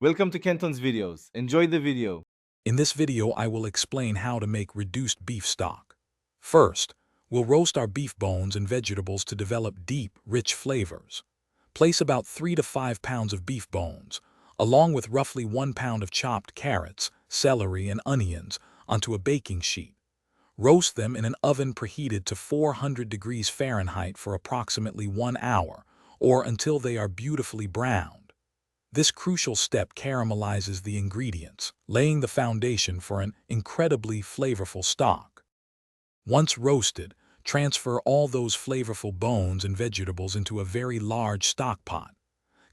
Welcome to Kenton's videos. Enjoy the video. In this video, I will explain how to make reduced beef stock. First, we'll roast our beef bones and vegetables to develop deep, rich flavors. Place about 3 to 5 pounds of beef bones, along with roughly 1 pound of chopped carrots, celery, and onions, onto a baking sheet. Roast them in an oven preheated to 400 degrees Fahrenheit for approximately 1 hour, or until they are beautifully browned. This crucial step caramelizes the ingredients, laying the foundation for an incredibly flavorful stock. Once roasted, transfer all those flavorful bones and vegetables into a very large stock pot.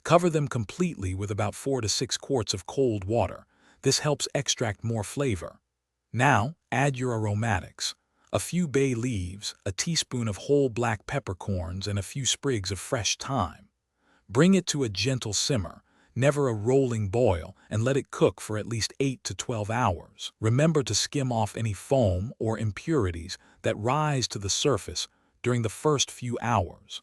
Cover them completely with about 4 to 6 quarts of cold water. This helps extract more flavor. Now, add your aromatics. A few bay leaves, a teaspoon of whole black peppercorns, and a few sprigs of fresh thyme. Bring it to a gentle simmer, never a rolling boil, and let it cook for at least 8 to 12 hours. Remember to skim off any foam or impurities that rise to the surface during the first few hours.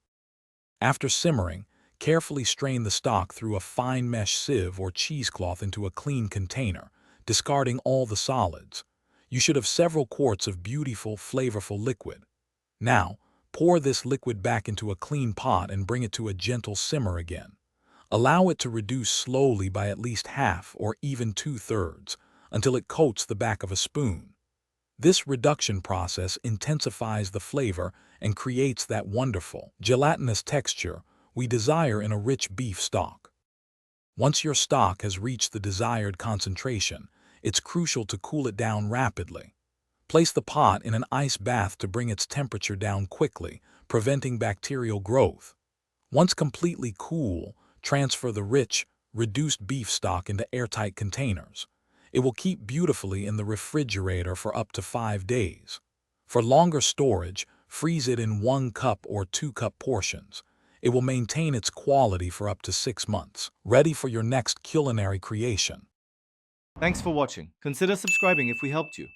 After simmering, carefully strain the stock through a fine mesh sieve or cheesecloth into a clean container, discarding all the solids. You should have several quarts of beautiful, flavorful liquid. Now, pour this liquid back into a clean pot and bring it to a gentle simmer again. Allow it to reduce slowly by at least half or even 2/3 until it coats the back of a spoon. This reduction process intensifies the flavor and creates that wonderful, gelatinous texture we desire in a rich beef stock. Once your stock has reached the desired concentration, it's crucial to cool it down rapidly. Place the pot in an ice bath to bring its temperature down quickly, preventing bacterial growth. Once completely cool, transfer the rich, reduced beef stock into airtight containers. It will keep beautifully in the refrigerator for up to 5 days. For longer storage, freeze it in 1 cup or 2 cup portions. It will maintain its quality for up to 6 months, ready for your next culinary creation. Thanks for watching. Consider subscribing if we helped you.